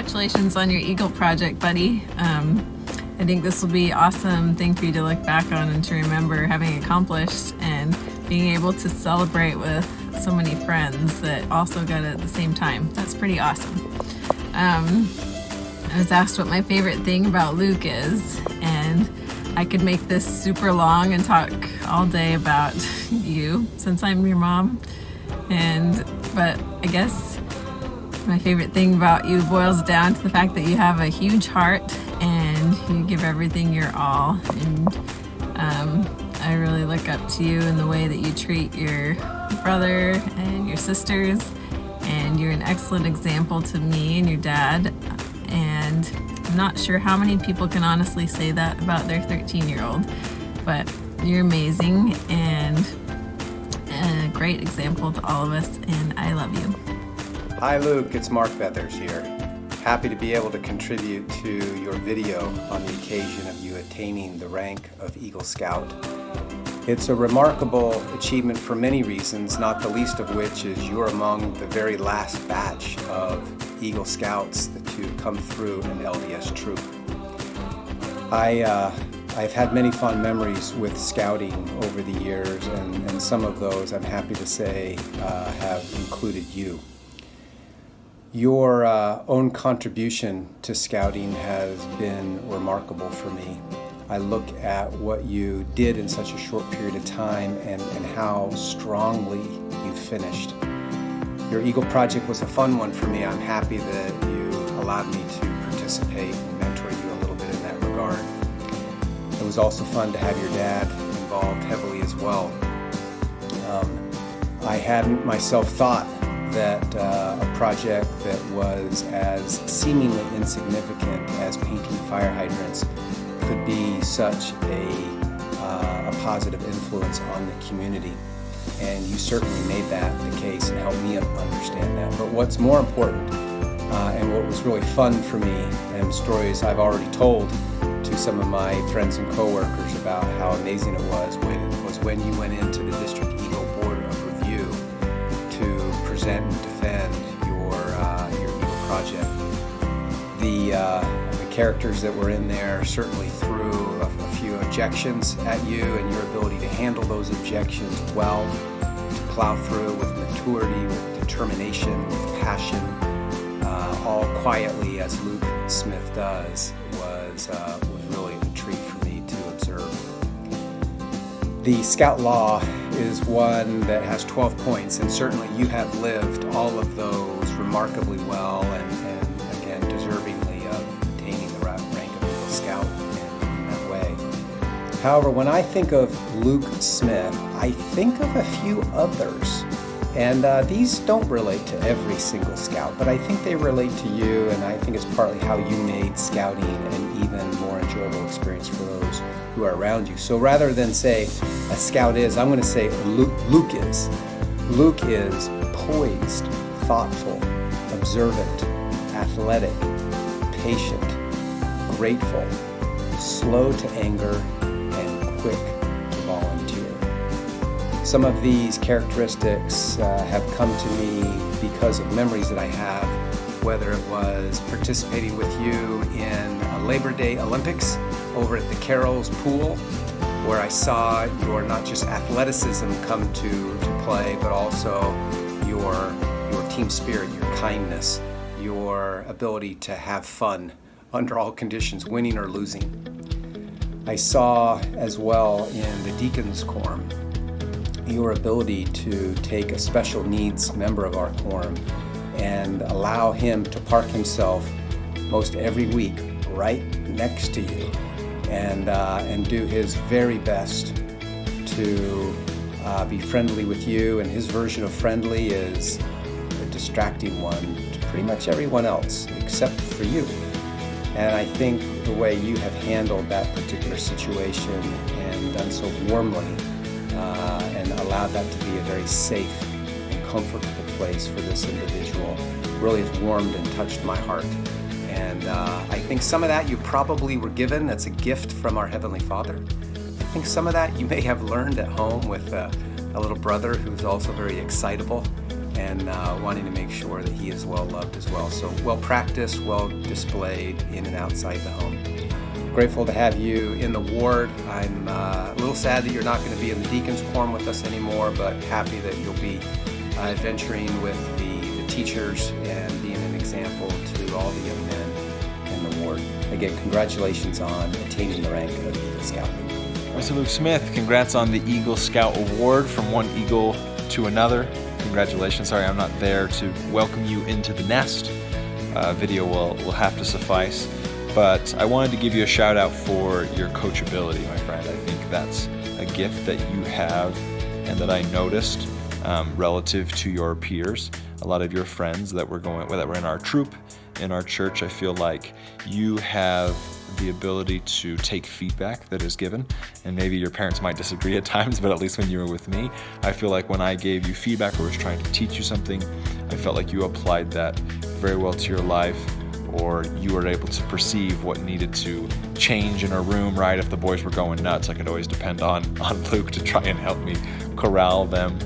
congratulations on your Eagle project, buddy. I think this will be an awesome thing for you to look back on and to remember having accomplished, and being able to celebrate with so many friends that also got it at the same time. That's pretty awesome. I was asked what my favorite thing about Luke is, and I could make this super long and talk all day about you since I'm your mom. But I guess my favorite thing about you boils down to the fact that you have a huge heart and you give everything your all. And I really look up to you in the way that you treat your brother and your sisters, and you're an excellent example to me and your dad. And I'm not sure how many people can honestly say that about their 13-year-old, but you're amazing and a great example to all of us, and I love you. Hi Luke, it's Mark Beathers here. Happy to be able to contribute to your video on the occasion of you attaining the rank of Eagle Scout. It's a remarkable achievement for many reasons, not the least of which is you're among the very last batch of Eagle Scouts to come through an LDS troop. I've had many fond memories with scouting over the years, and some of those, I'm happy to say, have included you. Your own contribution to scouting has been remarkable for me. I look at what you did in such a short period of time and how strongly you finished. Your Eagle Project was a fun one for me. I'm happy that you allowed me to participate and mentor you a little bit in that regard. It was also fun to have your dad involved heavily as well. I hadn't myself thought that a project that was as seemingly insignificant as painting fire hydrants could be such a positive influence on the community. And you certainly made that the case and helped me understand that. But what's more important, and what was really fun for me, and stories I've already told to some of my friends and coworkers about how amazing it was when you went into the District Eagle Board of Review to present and defend your Eagle project. The characters that were in there certainly threw a few objections at you, and your ability to handle those objections well, to plow through with maturity, with determination, with passion, all quietly as Luke Smith does, was really a treat for me to observe. The Scout Law is one that has 12 points, and certainly you have lived all of those remarkably well, and again, deservingly of attaining the rank of Eagle Scout in that way. However, when I think of Luke Smith, I think of a few others. And these don't relate to every single scout, but I think they relate to you, and I think it's partly how you made scouting an even more enjoyable experience for those who are around you. So rather than say a scout is, I'm going to say Luke is. Luke is poised, thoughtful, observant, athletic, patient, grateful, slow to anger, and quick to volunteer. Some of these characteristics have come to me because of memories that I have, whether it was participating with you in a Labor Day Olympics over at the Carroll's pool, where I saw your not just athleticism come to play, but also your team spirit, your kindness, your ability to have fun under all conditions, winning or losing. I saw as well in the Deacons Quorum your ability to take a special needs member of our quorum and allow him to park himself most every week right next to you and do his very best to be friendly with you. And his version of friendly is a distracting one to pretty much everyone else except for you. And I think the way you have handled that particular situation and done so warmly and allowed that to be a very safe and comfortable place for this individual really has warmed and touched my heart. And I think some of that you probably were given. That's a gift from our Heavenly Father. I think some of that you may have learned at home with a little brother who's also very excitable. and wanting to make sure that he is well loved as well. So well practiced, well displayed in and outside the home. Grateful to have you in the ward. I'm a little sad that you're not going to be in the Deacons Quorum with us anymore, but happy that you'll be adventuring with the teachers and being an example to all the young men in the ward. Again, congratulations on attaining the rank of Eagle Scout. Mr. Luke Smith, congrats on the Eagle Scout Award, from one Eagle to another. Congratulations. Sorry I'm not there to welcome you into the nest. Video will have to suffice. But I wanted to give you a shout out for your coachability, my friend. I think that's a gift that you have and that I noticed relative to your peers. A lot of your friends that were in our troop, in our church, I feel like you have the ability to take feedback that is given, and maybe your parents might disagree at times, but at least when you were with me, I feel like when I gave you feedback or was trying to teach you something, I felt like you applied that very well to your life, or you were able to perceive what needed to change in a room, right? If the boys were going nuts, I could always depend on Luke to try and help me corral them.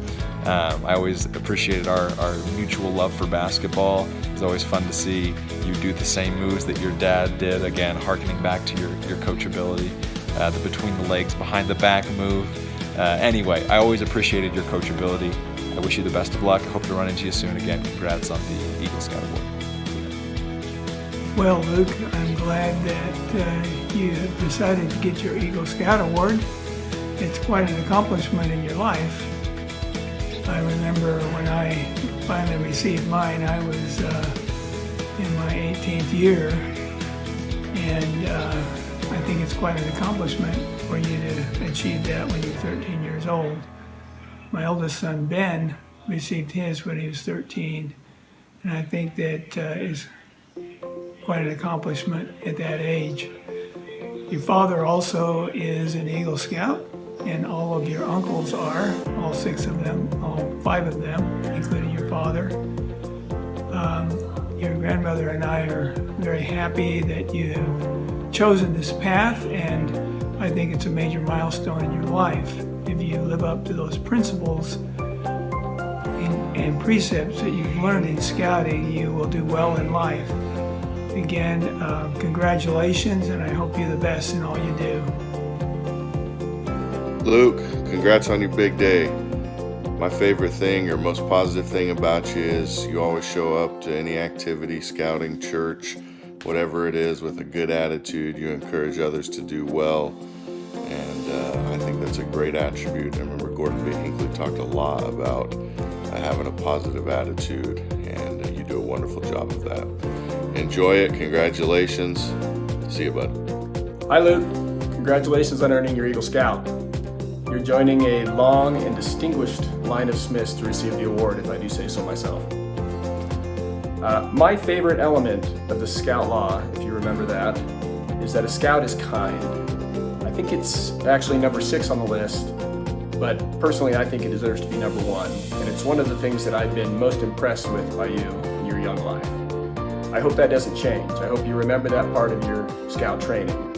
I always appreciated our mutual love for basketball. It was always fun to see you do the same moves that your dad did, again, hearkening back to your coachability, the between the legs, behind the back move. Anyway, I always appreciated your coachability. I wish you the best of luck. I hope to run into you soon again. Congrats on the Eagle Scout Award. Well, Luke, I'm glad that you have decided to get your Eagle Scout Award. It's quite an accomplishment in your life. I remember when I finally received mine, I was in my 18th year, and I think it's quite an accomplishment for you to achieve that when you're 13 years old. My eldest son, Ben, received his when he was 13, and I think that is quite an accomplishment at that age. Your father also is an Eagle Scout, and all of your uncles are, all 6 of them, all 5 of them, including your father. Your grandmother and I are very happy that you have chosen this path, and I think it's a major milestone in your life. If you live up to those principles and precepts that you've learned in scouting, you will do well in life. Again, congratulations, and I hope you the best in all you do. Luke, congrats on your big day. My favorite thing or most positive thing about you is you always show up to any activity, scouting, church, whatever it is, with a good attitude. You encourage others to do well, and I think that's a great attribute. I remember Gordon B. Hinckley talked a lot about having a positive attitude, and you do a wonderful job of that. Enjoy it. Congratulations. See you, bud. Hi, Luke. Congratulations on earning your Eagle Scout. You're joining a long and distinguished line of Smiths to receive the award, if I do say so myself. My favorite element of the Scout Law, if you remember that, is that a Scout is kind. I think it's actually number 6 on the list, but personally I think it deserves to be number 1, and it's one of the things that I've been most impressed with by you in your young life. I hope that doesn't change. I hope you remember that part of your Scout training.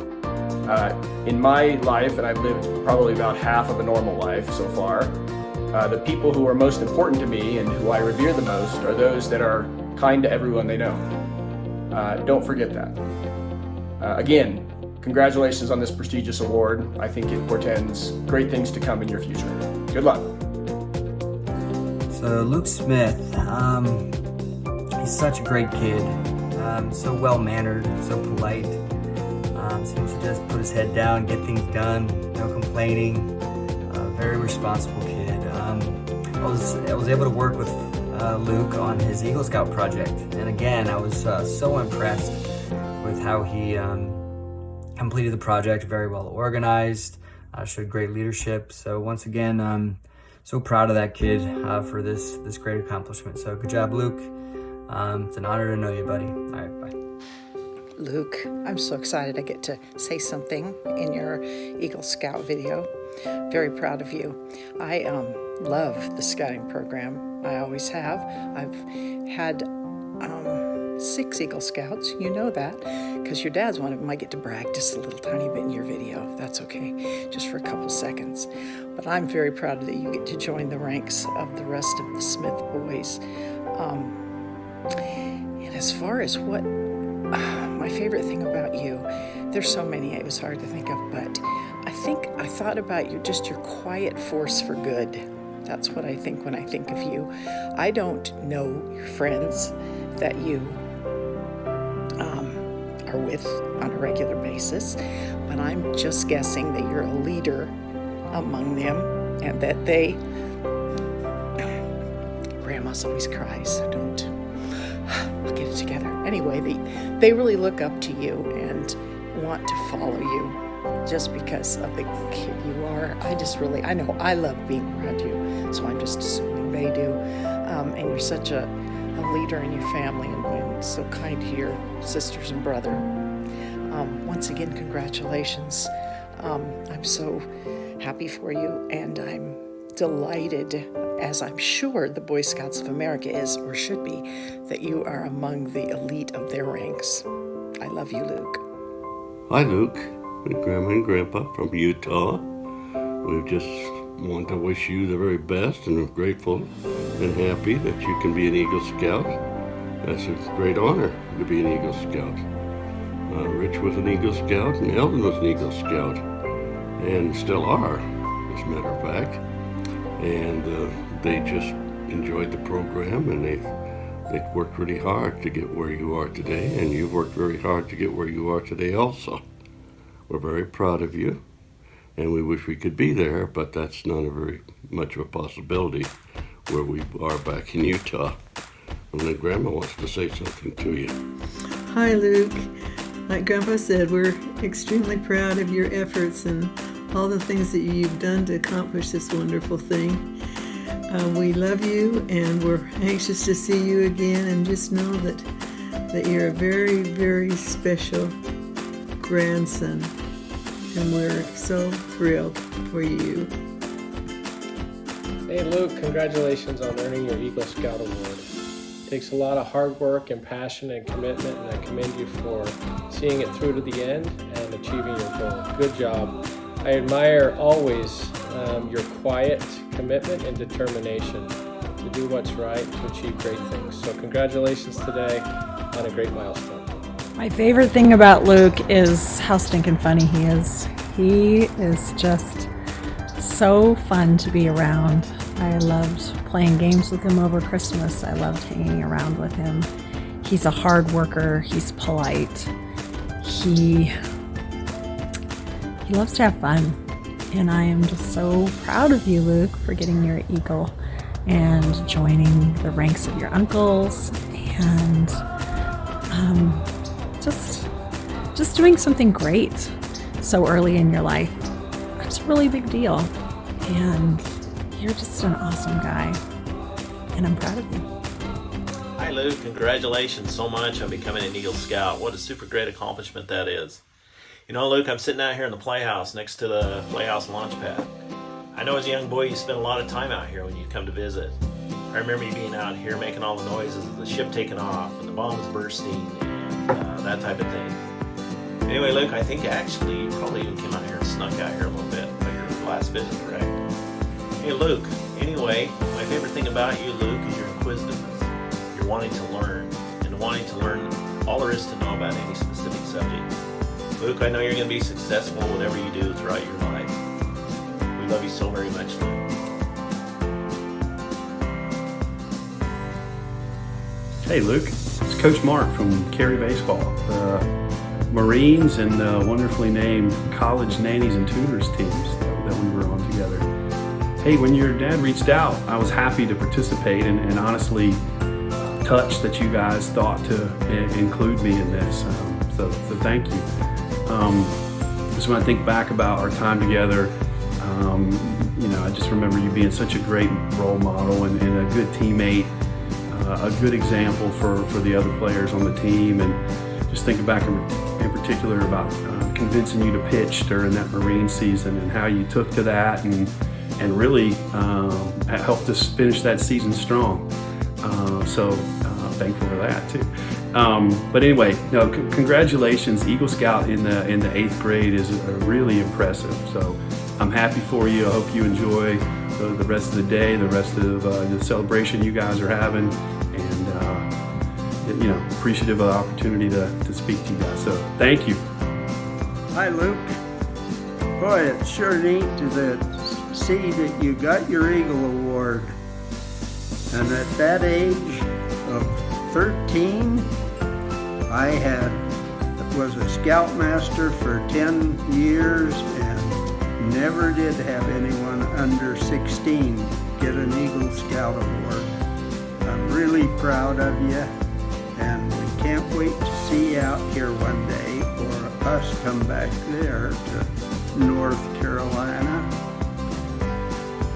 In my life, and I've lived probably about half of a normal life so far, the people who are most important to me and who I revere the most are those that are kind to everyone they know. Don't forget that. Again, congratulations on this prestigious award. I think it portends great things to come in your future. Good luck. So Luke Smith, he's such a great kid, so well-mannered, so polite. Seems to just put his head down, get things done, no complaining. Very responsible kid. I was able to work with Luke on his Eagle Scout project, and again, I was so impressed with how he completed the project. Very well organized, showed great leadership. So once again, I'm so proud of that kid for this great accomplishment. So good job, Luke. It's an honor to know you, buddy. All right, bye. Luke, I'm so excited I get to say something in your Eagle Scout video. Very proud of you. I love the scouting program. I always have. I've had 6 Eagle Scouts. You know that because your dad's one of them. I get to brag just a little tiny bit in your video. That's okay, just for a couple seconds. But I'm very proud that you get to join the ranks of the rest of the Smith boys. And as far as what my favorite thing about you, there's so many, it was hard to think of, but I thought about you, just your quiet force for good. That's what I think when I think of you. I don't know your friends that you are with on a regular basis, but I'm just guessing that you're a leader among them and that they, Grandma's always cries, so don't, I'll get it together. Anyway, they really look up to you and want to follow you just because of the kid you are. I know I love being around you, so I'm just assuming they do. And you're such a leader in your family and so kind to your sisters and brother. Once again, congratulations. I'm so happy for you, and I'm delighted, as I'm sure the Boy Scouts of America is, or should be, that you are among the elite of their ranks. I love you, Luke. Hi, Luke. My Grandma and Grandpa from Utah. We just want to wish you the very best, and we're grateful and happy that you can be an Eagle Scout. That's a great honor to be an Eagle Scout. Rich was an Eagle Scout, and Eldon was an Eagle Scout, and still are, as a matter of fact. And they just enjoyed the program, and they've worked really hard to get where you are today, and you've worked very hard to get where you are today also. We're very proud of you, and we wish we could be there, but that's not a very much of a possibility where we are back in Utah. And then Grandma wants to say something to you. Hi, Luke. Like Grandpa said, we're extremely proud of your efforts and all the things that you've done to accomplish this wonderful thing. We love you, and we're anxious to see you again, and just know that you're a very, very special grandson, and we're so thrilled for you. Hey Luke, congratulations on earning your Eagle Scout Award. It takes a lot of hard work and passion and commitment, and I commend you for seeing it through to the end and achieving your goal. Good job. I admire always your quiet commitment and determination to do what's right, to achieve great things. So congratulations today on a great milestone. My favorite thing about Luke is how stinking funny he is. He is just so fun to be around. I loved playing games with him over Christmas. I loved hanging around with him. He's a hard worker. He's polite. He loves to have fun. And I am just so proud of you, Luke, for getting your Eagle and joining the ranks of your uncles and just doing something great so early in your life. That's a really big deal. And you're just an awesome guy. And I'm proud of you. Hi, Luke. Congratulations so much on becoming an Eagle Scout. What a super great accomplishment that is. You know, Luke, I'm sitting out here in the playhouse next to the playhouse launch pad. I know as a young boy you spent a lot of time out here when you'd come to visit. I remember you being out here making all the noises of the ship taking off and the bombs bursting and that type of thing. Anyway, Luke, I think actually you probably even came out here and snuck out here a little bit by your last visit, correct? Hey, Luke, anyway, my favorite thing about you, Luke, is your inquisitiveness. You're wanting to learn and wanting to learn all there is to know about any specific subject. Luke, I know you're going to be successful whatever you do throughout your life. We love you so very much, Luke. Hey, Luke. It's Coach Mark from Cary Baseball. Marines and wonderfully named College Nannies and Tutors teams that we were on together. Hey, when your dad reached out, I was happy to participate and honestly touched that you guys thought to include me in this. So thank you. Just when I think back about our time together, I just remember you being such a great role model and a good teammate, a good example for the other players on the team, and just thinking back in particular about convincing you to pitch during that Marine season and how you took to that and really helped us finish that season strong. So thankful for that too. But anyway, no, congratulations. Eagle Scout in the 8th grade is really impressive. So I'm happy for you. I hope you enjoy the rest of the day, the rest of the celebration you guys are having, and appreciative of the opportunity to speak to you guys. So thank you. Hi, Luke. Boy, it's sure neat to see that you got your Eagle Award. And at that age of 13, I was a Scoutmaster for 10 years and never did have anyone under 16 get an Eagle Scout Award. I'm really proud of you, and we can't wait to see you out here one day, or us come back there to North Carolina.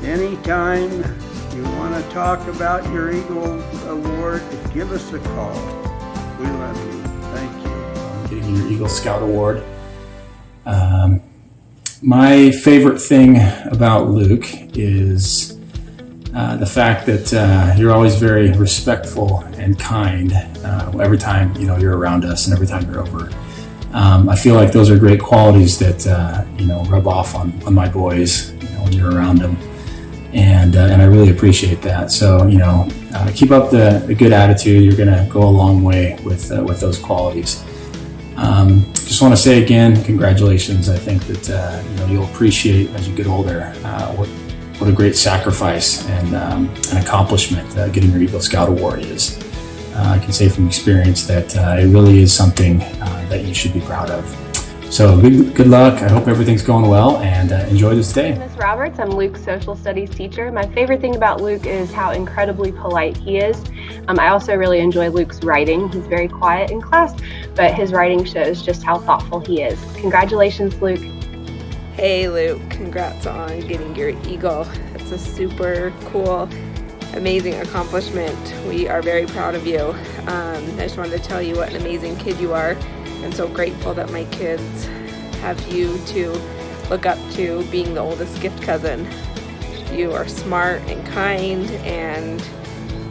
Anytime you want to talk about your Eagle Award, give us a call. We love you. Thank you. Getting your Eagle Scout Award. My favorite thing about Luke is the fact that you're always very respectful and kind every time you're around us and every time you're over. I feel like those are great qualities that rub off on my boys when you're around them. And I really appreciate that. So, keep up the good attitude. You're going to go a long way with those qualities. Just want to say again, congratulations. I think that, you'll appreciate as you get older what a great sacrifice and an accomplishment getting your Eagle Scout Award is. I can say from experience that it really is something that you should be proud of. So good luck. I hope everything's going well, and enjoy this day. Ms. Roberts, I'm Luke's social studies teacher. My favorite thing about Luke is how incredibly polite he is. I also really enjoy Luke's writing. He's very quiet in class, but his writing shows just how thoughtful he is. Congratulations, Luke. Hey, Luke. Congrats on getting your Eagle. It's a super cool, amazing accomplishment. We are very proud of you. I just wanted to tell you what an amazing kid you are. I'm so grateful that my kids have you to look up to, being the oldest gift cousin. You are smart and kind and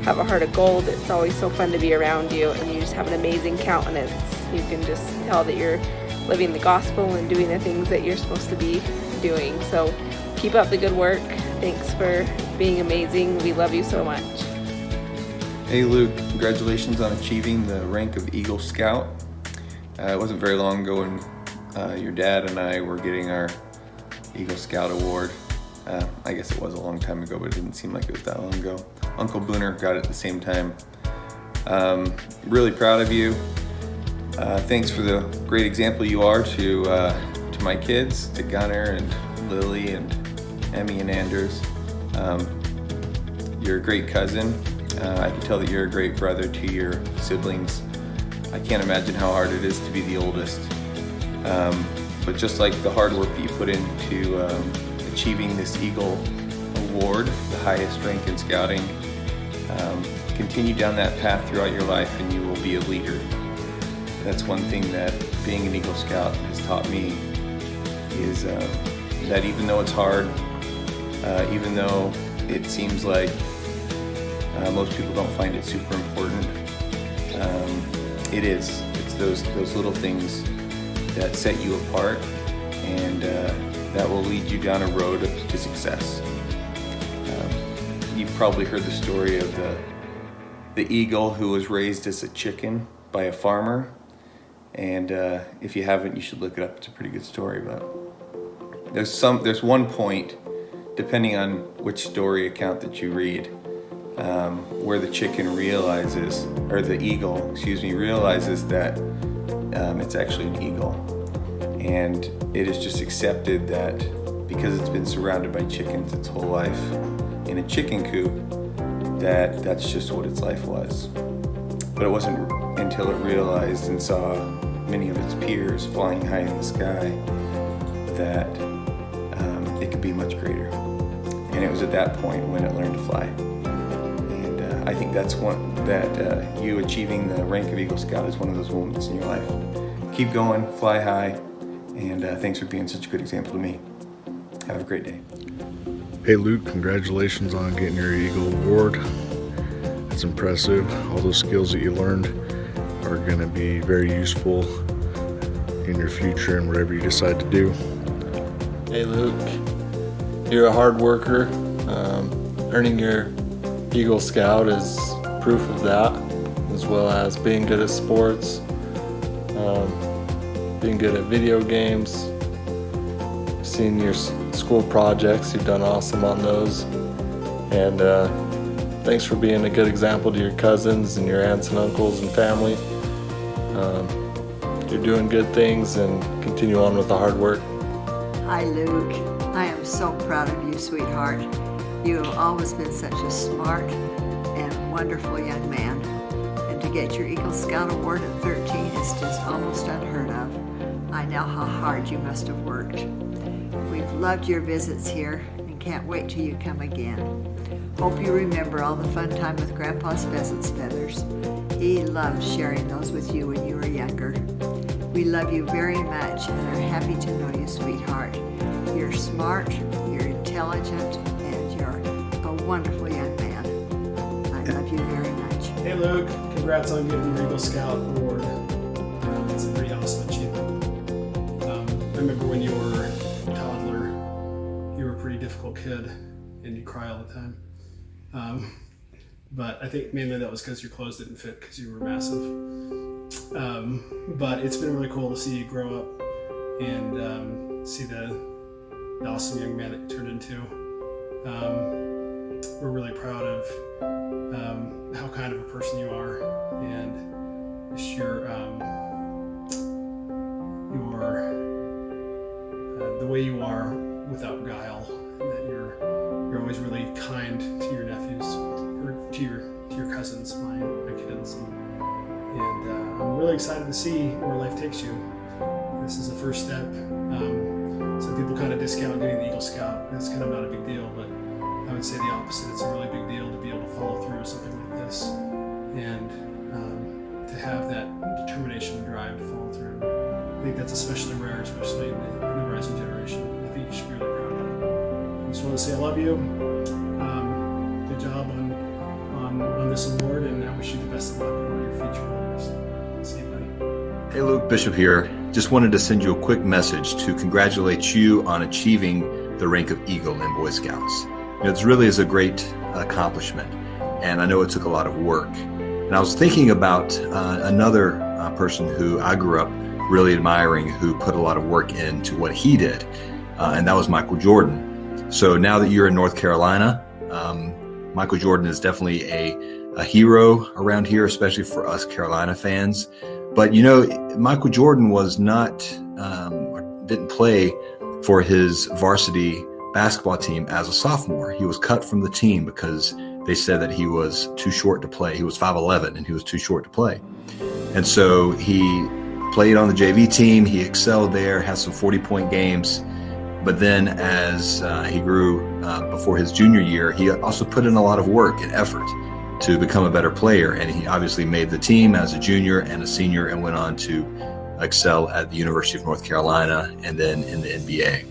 have a heart of gold. It's always so fun to be around you, and you just have an amazing countenance. You can just tell that you're living the gospel and doing the things that you're supposed to be doing. So keep up the good work. Thanks for being amazing. We love you so much. Hey Luke, congratulations on achieving the rank of Eagle Scout. It wasn't very long ago when your dad and I were getting our Eagle Scout Award. I guess it was a long time ago, but it didn't seem like it was that long ago. Uncle Booner got it at the same time. Really proud of you. Thanks for the great example you are to my kids, to Gunnar and Lily and Emmy and Anders. You're a great cousin. I can tell that you're a great brother to your siblings. I can't imagine how hard it is to be the oldest. But just like the hard work that you put into achieving this Eagle Award, the highest rank in scouting, continue down that path throughout your life and you will be a leader. That's one thing that being an Eagle Scout has taught me, is that even though it's hard, even though it seems like most people don't find it super important, it is. It's those little things that set you apart, and that will lead you down a road to success. You've probably heard the story of the eagle who was raised as a chicken by a farmer, and if you haven't, you should look it up. It's a pretty good story. But there's one point, depending on which story account that you read, where the chicken realizes, or the eagle, realizes that it's actually an eagle. And it is just accepted that because it's been surrounded by chickens its whole life in a chicken coop, that's just what its life was. But it wasn't until it realized and saw many of its peers flying high in the sky that it could be much greater. And it was at that point when it learned to fly. And I think that's one that you achieving the rank of Eagle Scout is one of those moments in your life. Keep going, fly high, and thanks for being such a good example to me. Have a great day. Hey Luke, congratulations on getting your Eagle Award. It's impressive. All those skills that you learned are to be very useful in your future and whatever you decide to do. Hey Luke, you're a hard worker. Earning your Eagle Scout is proof of that, as well as being good at sports, being good at video games. Seen your school projects, you've done awesome on those. And thanks for being a good example to your cousins and your aunts and uncles and family. You're doing good things, and continue on with the hard work. Hi Luke, I am so proud of you, sweetheart. You have always been such a smart and wonderful young man. And to get your Eagle Scout Award at 13 is just almost unheard of. I know how hard you must have worked. We've loved your visits here and can't wait till you come again. Hope you remember all the fun time with Grandpa's pheasant's feathers. He loved sharing those with you when you were younger. We love you very much and are happy to know you, sweetheart. You're smart, you're intelligent, and you're a wonderful young man. I love you very much. Hey Luke, congrats on getting your Eagle Scout Award. It's a pretty awesome achievement. I remember when you were a toddler, you were a pretty difficult kid and you cry all the time. But I think mainly that was because your clothes didn't fit because you were massive. But it's been really cool to see you grow up and see the awesome young man that you turned into. We're really proud of how kind of a person you are, and just the way you are without guile, and that you're always really kind to your nephews or to your cousins, my kids, and I'm really excited to see where life takes you. This is the first step. Some people kind of discount getting the Eagle Scout. It's kind of not a big deal, but I would say the opposite. It's a really big deal to be able to follow through with something like this, and to have that determination and drive to follow through. I think that's especially rare, especially in the rising generation. I think you should be really proud of that. I just want to say I love you. Good job on this award, and I wish you the best of luck on your future awards. See you, buddy. Hey Luke, Bishop here. Just wanted to send you a quick message to congratulate you on achieving the rank of Eagle in Boy Scouts. This really is a great accomplishment, and I know it took a lot of work. And I was thinking about another person who I grew up really admiring, who put a lot of work into what he did, and that was Michael Jordan. So now that you're in North Carolina, Michael Jordan is definitely a hero around here, especially for us Carolina fans. But you know, Michael Jordan was not, didn't play for his varsity basketball team as a sophomore. He was cut from the team because they said that he was too short to play. He was 5'11" and he was too short to play. And so he played on the JV team. He excelled there, had some 40-point games. But then as he grew before his junior year, he also put in a lot of work and effort to become a better player. And he obviously made the team as a junior and a senior and went on to excel at the University of North Carolina and then in the NBA.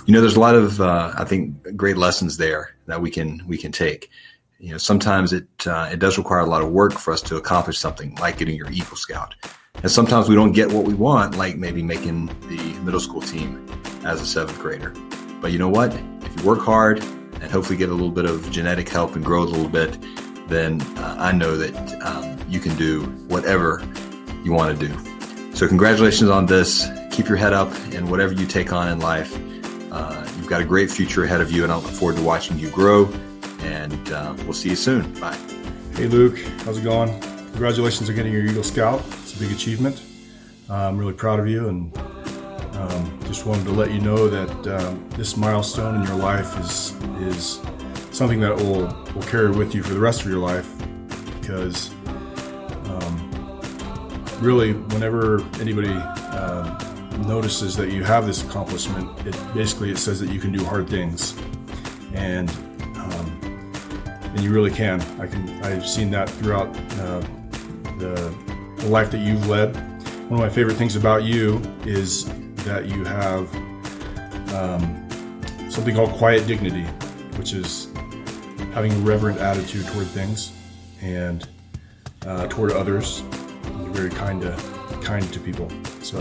You know, there's a lot of, I think, great lessons there that we can take. You know, sometimes it does require a lot of work for us to accomplish something like getting your Eagle Scout. And sometimes we don't get what we want, like maybe making the middle school team as a 7th grader. But you know what? If you work hard and hopefully get a little bit of genetic help and grow a little bit, then I know that you can do whatever you want to do. So congratulations on this. Keep your head up in whatever you take on in life. You've got a great future ahead of you, and I look forward to watching you grow. And we'll see you soon. Bye. Hey Luke, how's it going? Congratulations on getting your Eagle Scout. It's a big achievement. I'm really proud of you, and just wanted to let you know that this milestone in your life is something that will carry with you for the rest of your life, because really whenever anybody notices that you have this accomplishment, it says that you can do hard things, and you really can. I've seen that throughout the life that you've led. One of my favorite things about you is that you have something called quiet dignity, which is having a reverent attitude toward things and toward others, You're very kind to people. So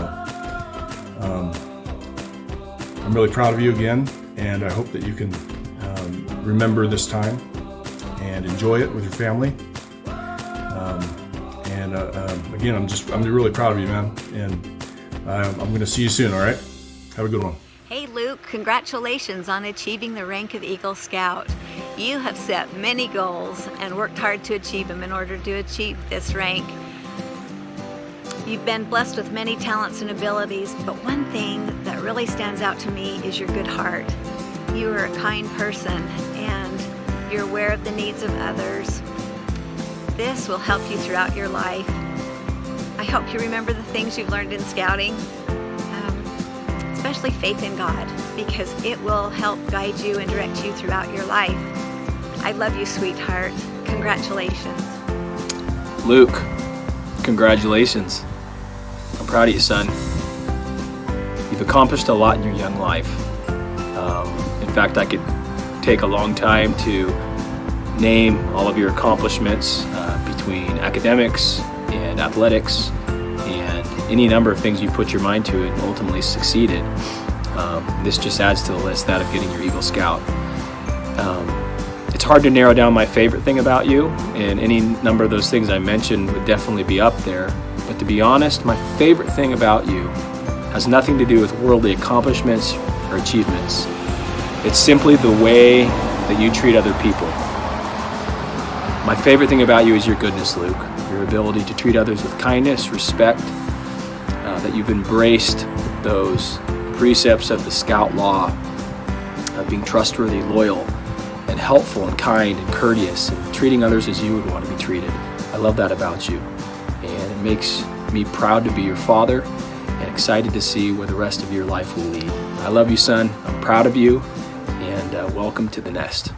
I'm really proud of you again, and I hope that you can remember this time and enjoy it with your family. Again, I'm really proud of you, man, and I'm going to see you soon. All right, have a good one. Hey Luke, congratulations on achieving the rank of Eagle Scout. You have set many goals and worked hard to achieve them in order to achieve this rank. You've been blessed with many talents and abilities, but one thing that really stands out to me is your good heart. You are a kind person and you're aware of the needs of others. This will help you throughout your life. I hope you remember the things you've learned in scouting, especially faith in God, because it will help guide you and direct you throughout your life. I love you, sweetheart. Congratulations. Luke, congratulations. I'm proud of you, son. You've accomplished a lot in your young life. In fact, I could take a long time to name all of your accomplishments between academics and athletics and any number of things you put your mind to and ultimately succeeded. This just adds to the list, that of getting your Eagle Scout. It's hard to narrow down my favorite thing about you, and any number of those things I mentioned would definitely be up there. But to be honest, my favorite thing about you has nothing to do with worldly accomplishments or achievements. It's simply the way that you treat other people. My favorite thing about you is your goodness, Luke. Your ability to treat others with kindness, respect, that you've embraced those precepts of the Scout Law, of being trustworthy, loyal, and helpful and kind and courteous, and treating others as you would want to be treated. I love that about you, and it makes me proud to be your father and excited to see where the rest of your life will lead. I love you, son. I'm proud of you, and welcome to the nest.